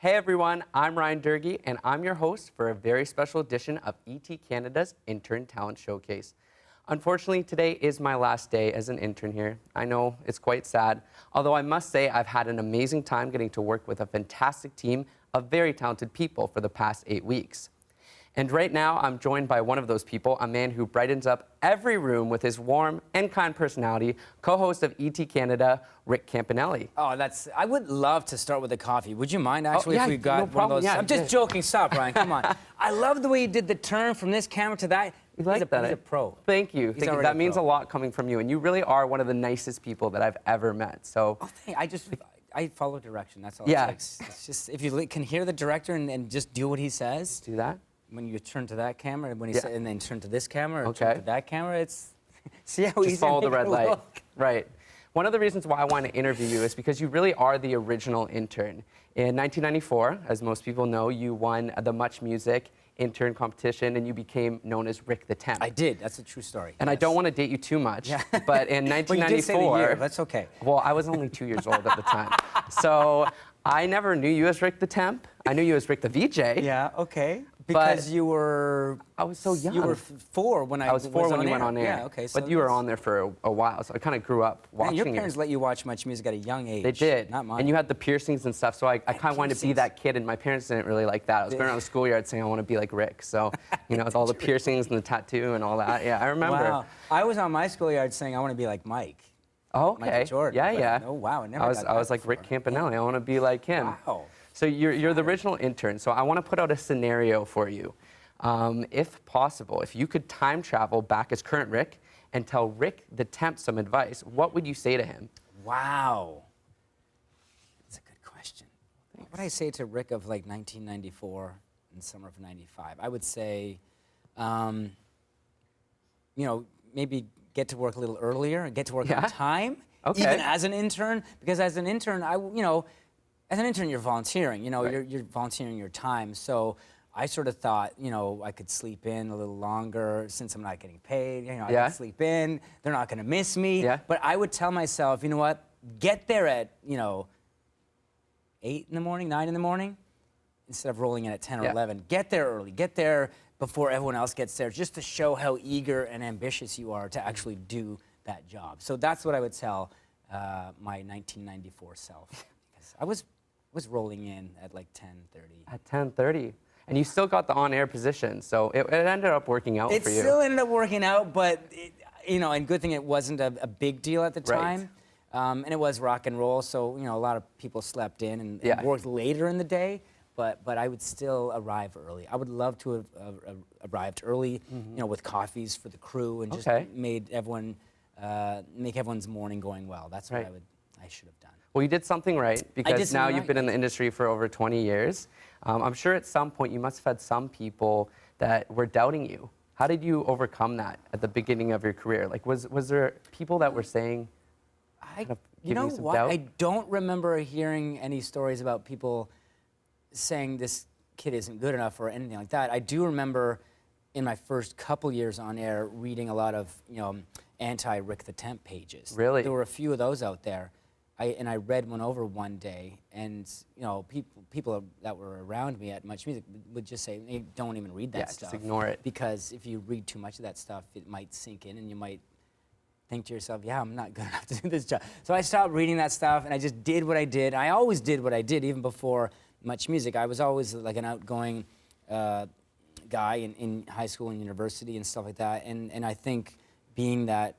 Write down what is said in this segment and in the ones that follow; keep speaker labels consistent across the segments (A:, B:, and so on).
A: Hey everyone, I'm Ryan Durgy, and I'm your host for a very special edition of ET Canada's Intern Talent Showcase. Unfortunately, today is my last day as an intern here. I know it's quite sad, although I must say I've had an amazing time getting to work with a fantastic team of very talented people for the past 8 weeks. And right now, I'm joined by one of those people, a man who brightens up every room with his warm and kind personality, co-host of ET Canada, Rick Campanelli.
B: Oh, I would love to start with a coffee. Would you mind, actually, if we got
A: no problem.
B: one of those?
A: Yeah,
B: I'm just joking. Stop, Brian. Come on. I love the way you did the turn from this camera to that.
A: You like that?
B: He's a pro.
A: Thank you. Thank you. That means a lot coming from you, and you really are one of the nicest people that I've ever met. So.
B: Oh, I follow direction. That's all
A: yeah.
B: it takes. It's just, if you can hear the director and just do what he says.
A: Do that.
B: When you turn to that camera, when he said, and then turn to this camera, or
A: okay.
B: turn to that camera, it's see how easy.
A: Just follow the red light.
B: Look.
A: Right. One of the reasons why I want to interview you is because you really are the original intern. In 1994, as most people know, you won the Much Music intern competition, and you became known as Rick the Temp.
B: I did. That's a true story.
A: And yes. I don't want to date you too much, but in 1994,
B: well, you did say the year. That's okay.
A: Well, I was only 2 years old at the time, so I never knew you as Rick the Temp. I knew you as Rick the VJ.
B: Yeah. Okay. Because you were...
A: I was so young.
B: You were 4 when I was
A: 4 when you went on air.
B: Yeah, okay. So
A: but you were on there for a while, so I kind of grew up watching you.
B: Your parents let you watch Much Music at a young age.
A: They did.
B: Not mine.
A: And you had the piercings and stuff, so I kind of wanted to be that kid, and my parents didn't really like that. I was going around the schoolyard saying I want to be like Rick, so, you know, with all the piercings and the tattoo and all that. Yeah, I remember.
B: Wow. I was on my schoolyard saying I want to be like Mike.
A: Oh, okay.
B: Mike Jordan.
A: Yeah, yeah.
B: Oh, wow.
A: I was like Rick Campanelli. I want to be like him.
B: Wow.
A: So you're the original intern, so I want to put out a scenario for you. If possible, if you could time travel back as current Rick and tell Rick the Temp some advice, what would you say to him?
B: Wow. That's a good question. Thanks. What would I say to Rick of like 1994 and summer of 95? I would say, you know, maybe get to work a little earlier and get to work on time, even as an intern, because as an intern, as an intern, you're volunteering, you're volunteering your time. So I sort of thought, I could sleep in a little longer since I'm not getting paid. I could sleep in. They're not going to miss me.
A: Yeah.
B: But I would tell myself, you know what? Get there at, 8 in the morning, 9 in the morning, instead of rolling in at 10 or 11. Get there early. Get there before everyone else gets there, just to show how eager and ambitious you are to actually do that job. So that's what I would tell my 1994 self. Because I was rolling in at like 10:30.
A: At 10:30. And you still got the on-air position, so it ended up working out for you.
B: It still ended up working out, but, and good thing it wasn't a big deal at the time. And it was rock and roll, so, a lot of people slept in and worked later in the day, but I would still arrive early. I would love to have arrived early, with coffees for the crew and just made everyone, make everyone's morning going well. That's what I should have done.
A: Well, you did something right, because now you've been in the industry for over 20 years. I'm sure at some point you must have had some people that were doubting you. How did you overcome that at the beginning of your career? Like, was there people that were saying,
B: you know what? I don't remember hearing any stories about people saying this kid isn't good enough or anything like that. I do remember in my first couple years on air reading a lot of, anti-Rick the Temp pages.
A: Really?
B: There were a few of those out there. I read one over one day, and people that were around me at Much Music would just say, hey, don't even read that stuff.
A: Just ignore it.
B: Because if you read too much of that stuff, it might sink in, and you might think to yourself, yeah, I'm not good enough to do this job. So I stopped reading that stuff, and I just did what I did. I always did what I did, even before Much Music. I was always like an outgoing guy in high school and university and stuff like that, and I think being that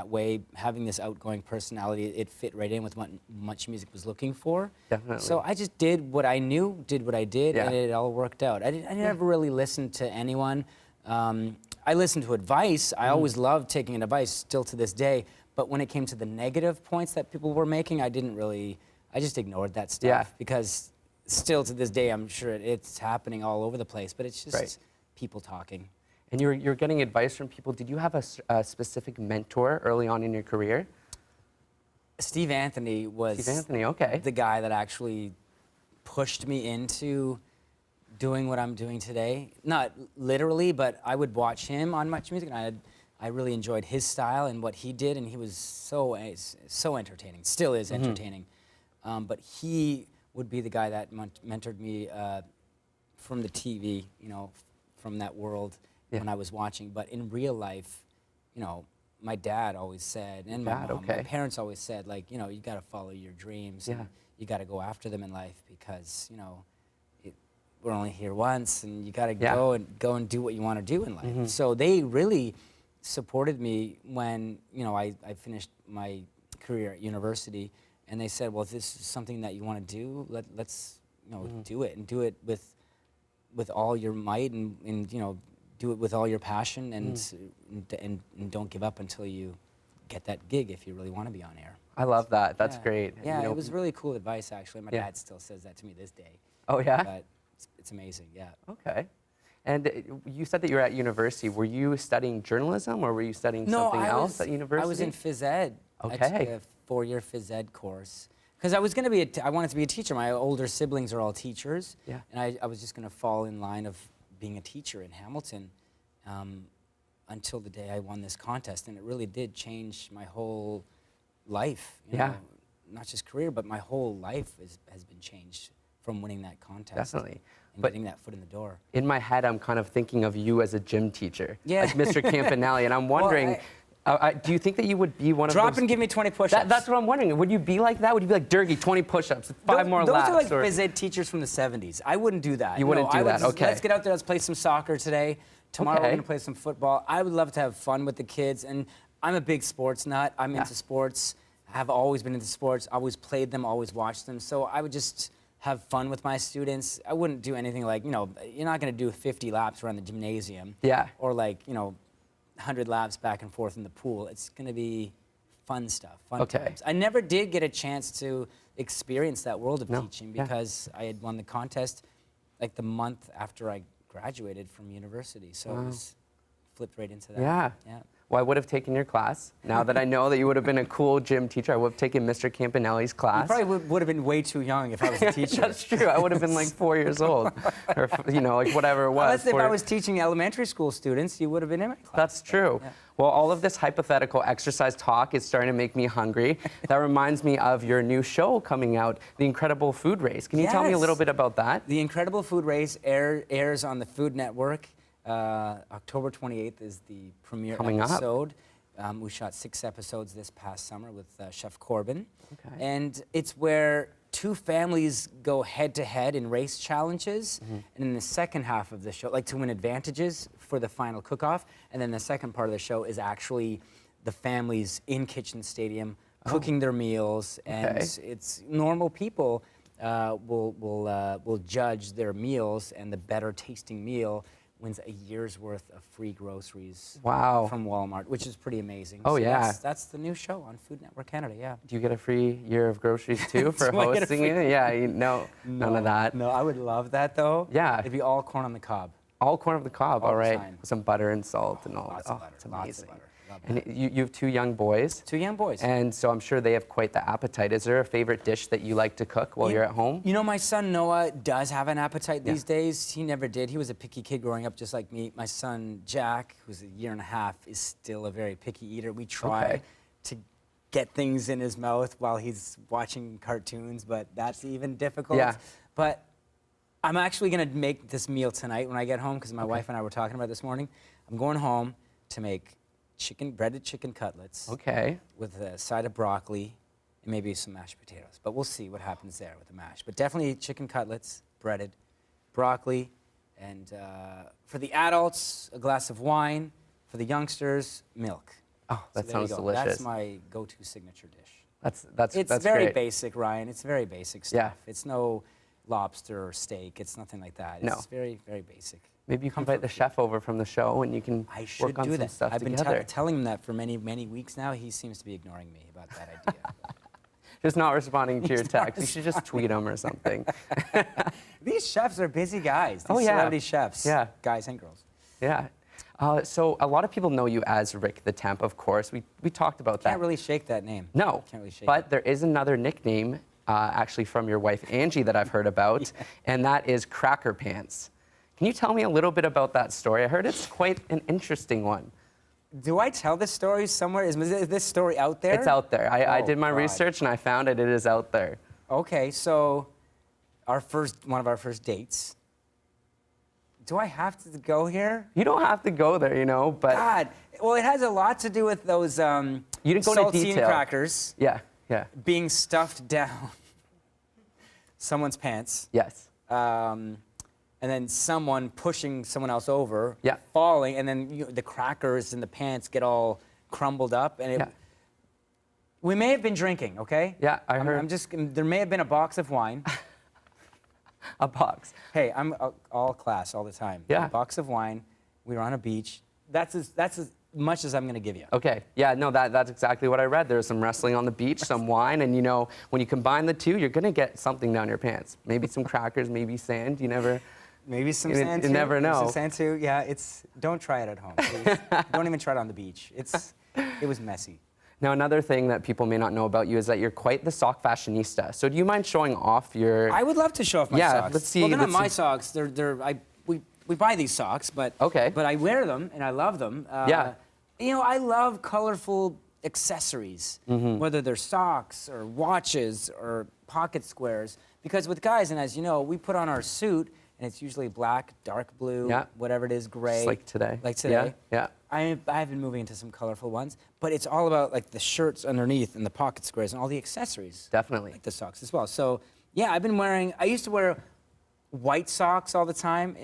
B: way, having this outgoing personality, it fit right in with what Much Music was looking for.
A: Definitely.
B: So I just did what I knew, did what I did, and it all worked out. I never really listened to anyone. I listened to advice. I always loved taking advice, still to this day. But when it came to the negative points that people were making, I just ignored that stuff. Because still to this day, I'm sure it's happening all over the place, but it's just people talking.
A: And you're getting advice from people. Did you have a specific mentor early on in your career?
B: Steve Anthony was
A: the
B: guy that actually pushed me into doing what I'm doing today. Not literally, but I would watch him on Much Music, and I really enjoyed his style and what he did, and he was so entertaining, still is entertaining. But he would be the guy that mentored me from the TV, from that world when I was watching. But in real life, my dad always said, and my mom, my parents always said, like, you got to follow your dreams. And you got to go after them in life because, we're only here once, and you got to go and do what you want to do in life. So they really supported me when, I finished my career at university, and they said, well, if this is something that you want to do, let's do it, and do it with all your might, and do it with all your passion, and don't give up until you get that gig if you really want to be on air.
A: I love that. That's great.
B: Yeah, it was really cool advice, actually. My dad still says that to me this day.
A: Oh, yeah?
B: But it's amazing, yeah.
A: Okay. And you said that you were at university. Were you studying journalism, or were you studying something else at university?
B: I was in phys ed.
A: Okay.
B: I took a 4-year phys ed course. Because I was going to be, I wanted to be a teacher. My older siblings are all teachers. Yeah. And I was just going to fall in line of being a teacher in Hamilton until the day I won this contest. And it really did change my whole life. You know, not just career, but my whole life has been changed from winning that contest.
A: Definitely.
B: And getting that foot in the door.
A: In my head, I'm kind of thinking of you as a gym teacher, like Mr. Campanelli, and I'm wondering, do you think that you would be one of those?
B: Drop and give me 20 push-ups.
A: That's what I'm wondering. Would you be like that? Would you be like, Durgy, 20 push-ups, 5 more laps?
B: Those are like phys ed teachers from the 70s. I wouldn't do that.
A: You wouldn't do that, okay.
B: Let's get out there, let's play some soccer today. Tomorrow we're going to play some football. I would love to have fun with the kids, and I'm a big sports nut. I'm into sports. I have always been into sports. Always played them, always watched them. So I would just have fun with my students. I wouldn't do anything like, you're not going to do 50 laps around the gymnasium. Yeah. Or like, 100 laps back and forth in the pool. It's going to be fun stuff, fun times. I never did get a chance to experience that world of teaching because I had won the contest like the month after I graduated from university. So it was flipped right into that. Yeah. Well,
A: I would have taken your class. Now that I know that you would have been a cool gym teacher, I would have taken Mr. Campanelli's class.
B: You probably would have been way too young if I was a teacher.
A: That's true. I would have been like 4 years old, or like whatever it was.
B: Unless if I was teaching elementary school students, you would have been in my class.
A: That's true. Yeah. Well, all of this hypothetical exercise talk is starting to make me hungry. That reminds me of your new show coming out, The Incredible Food Race. Can you tell me a little bit about that?
B: The Incredible Food Race airs on the Food Network. October 28th is the premiere episode. We shot 6 episodes this past summer with Chef Corbin. Okay. And it's where 2 families go head-to-head in race challenges. And in the second half of the show, like to win advantages for the final cook-off. And then the second part of the show is actually the families in Kitchen Stadium cooking their meals. And it's normal people will judge their meals, and the better tasting meal wins a year's worth of free groceries from Walmart, which is pretty amazing. Oh, so that's the new show on Food Network Canada,
A: Do you get a free year of groceries, too, for hosting it? Yeah, none of that.
B: No, I would love that, though.
A: Yeah.
B: It'd be all corn on the cob.
A: All corn on the cob, all right. With some butter and salt and all.
B: Lots of butter.
A: It's amazing.
B: Lots of butter.
A: And you have 2 young boys.
B: 2 young boys.
A: And so I'm sure they have quite the appetite. Is there a favorite dish that you like to cook while you're at home?
B: My son Noah does have an appetite these days. He never did. He was a picky kid growing up just like me. My son Jack, who's a year and a half, is still a very picky eater. We try to get things in his mouth while he's watching cartoons, but that's even difficult. Yeah. But I'm actually going to make this meal tonight when I get home because my wife and I were talking about it this morning. I'm going home to make breaded chicken cutlets with a side of broccoli and maybe some mashed potatoes. But we'll see what happens there with the mash. But definitely chicken cutlets, breaded, broccoli, and for the adults, a glass of wine. For the youngsters, milk.
A: Oh, that sounds delicious.
B: That's my go-to signature dish.
A: That's
B: very
A: great.
B: Basic, Ryan. It's very basic stuff. Yeah. It's no lobster or steak. It's nothing like that. It's very, very basic.
A: Maybe you can invite the chef over from the show and you can work on some stuff together.
B: I've been telling him that for many, many weeks now. He seems to be ignoring me about that idea.
A: Just not responding to your text. You should just tweet him or something.
B: These chefs are busy guys. These celebrity chefs. Yeah. Guys and girls.
A: Yeah. So a lot of people know you as Rick the Temp, of course. We talked about that.
B: Can't really shake that name.
A: No.
B: Can't really shake
A: but there is another nickname, actually from your wife Angie, that I've heard about, and that is Cracker Pants. Can you tell me a little bit about that story? I heard it's quite an interesting one.
B: Do I tell this story somewhere? Is this story out there?
A: It's out there. I did my research and I found it. It is out there.
B: Okay, so one of our first dates. Do I have to go here?
A: You don't have to go there, you know, but
B: God, well, it has a lot to do with those
A: you didn't go into
B: saltine
A: detail.
B: crackers
A: Yeah, yeah,
B: being stuffed down someone's pants.
A: yes.
B: And then someone pushing someone else over,
A: Yeah.
B: falling, and then the crackers in the pants get all crumbled up. And
A: Yeah.
B: we may have been drinking, okay?
A: Yeah, I heard.
B: There may have been a box of wine.
A: A box.
B: Hey, I'm all class all the time.
A: Yeah.
B: A box of wine. We were on a beach. That's as much as I'm going to give you.
A: Okay, yeah, no, that's exactly what I read. There was some wrestling on the beach, some wine, and you know, when you combine the two, you're gonna get something down your pants. Maybe some crackers, maybe sand. You never.
B: Maybe some
A: You
B: sand too.
A: never
B: Maybe
A: know.
B: Some sand too. Yeah, don't try it at home. Please. Don't even try it on the beach. It was messy.
A: Now, another thing that people may not know about you is that you're quite the sock fashionista. So do you mind showing off your...
B: I would love to show off my
A: Yeah,
B: socks.
A: let's see-
B: Well, they're not
A: let's
B: my
A: see.
B: socks. We buy these socks, but
A: Okay.
B: But I wear them and I love them.
A: Yeah.
B: You know, I love colorful accessories,
A: Mm-hmm.
B: whether they're socks or watches or pocket squares. Because with guys, and as you know, we put on our suit and it's usually black, dark blue,
A: Yeah.
B: whatever it is, gray.
A: Just like today.
B: Like today.
A: Yeah,
B: I've been moving into some colorful ones, but it's all about like the shirts underneath and the pocket squares and all the accessories.
A: definitely.
B: Like the socks as well. So yeah, I used to wear white socks all the time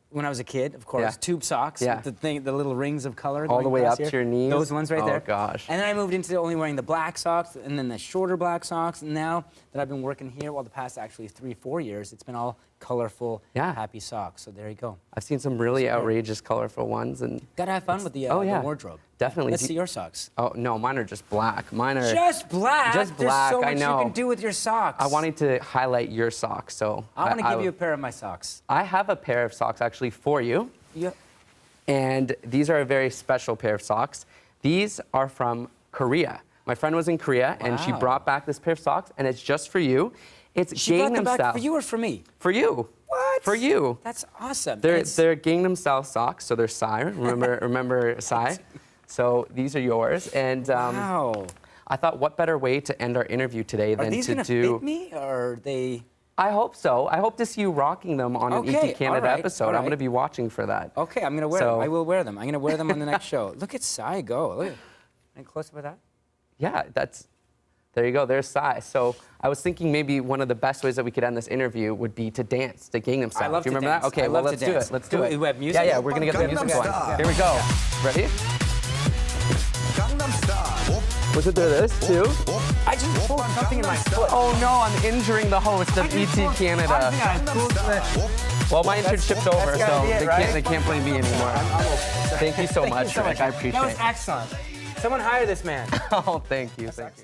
B: when I was a kid, of course.
A: Yeah.
B: Tube socks
A: Yeah.
B: with the little rings of color.
A: All the
B: going
A: way
B: across
A: up
B: here.
A: to your knees?
B: Those ones right
A: Oh,
B: there.
A: gosh.
B: And then I moved into only wearing the black socks and then the shorter black socks. And now that I've been working here, well, the past actually 3-4 years, it's been all colorful,
A: Yeah.
B: happy socks. So there you go.
A: I've seen some really outrageous, colorful ones, and
B: Gotta have fun with the wardrobe.
A: Definitely.
B: Let's see your socks.
A: Oh no, mine are just black. Mine are
B: Just black?
A: Just black,
B: There's so
A: I
B: much
A: know.
B: you can do with your socks.
A: I wanted to highlight your socks, so
B: I want to give you a pair of my socks.
A: I have a pair of socks actually for you,
B: Yeah.
A: and these are a very special pair of socks. These are from Korea. My friend was in Korea, and she
B: Wow.
A: brought back this pair of socks, and it's just for you. It's
B: She brought them
A: Gangnam
B: back
A: style.
B: for you or for me?
A: For you.
B: What?
A: For you.
B: That's awesome.
A: They're
B: It's-
A: Gangnam style socks, so they're Psy. Remember Psy? So these are yours, and
B: wow.
A: I thought, what better way to end our interview today
B: Are
A: than
B: these
A: to
B: gonna
A: do?
B: fit me, or are they?
A: I hope so. I hope to see you rocking them on an
B: Okay,
A: ET Canada
B: all right,
A: episode.
B: all
A: I'm going to
B: right.
A: be watching for that.
B: Okay, I'm gonna wear
A: So-
B: them. I will wear them. I'm gonna wear them on the next show. Look at Sai go. Look. Any close up with that?
A: Yeah, there you go. There's Psy. So I was thinking maybe one of the best ways that we could end this interview would be to dance to Gangnam Style.
B: I love
A: Do you
B: to
A: remember
B: dance.
A: that? Okay,
B: I
A: well,
B: love
A: let's
B: to
A: do
B: dance.
A: it. Let's
B: Do
A: do
B: we-
A: it.
B: we have music?
A: Yeah, we're going to get the music
C: Gangnam
A: going.
C: Style.
A: Here we go. Ready?
C: Gangnam Style.
A: Was it do this too?
B: I just pulled something in my foot.
A: Oh no, I'm injuring the host of ET Canada. Well, my internship's over,
B: gotta
A: so
B: be it,
A: they
B: right?
A: can't blame me anymore. Thank you so much,
B: Thank you so
A: Rick. I
B: much.
A: appreciate
B: That was
A: it.
B: excellent. Someone hire this man.
A: Oh, thank you. Thank you.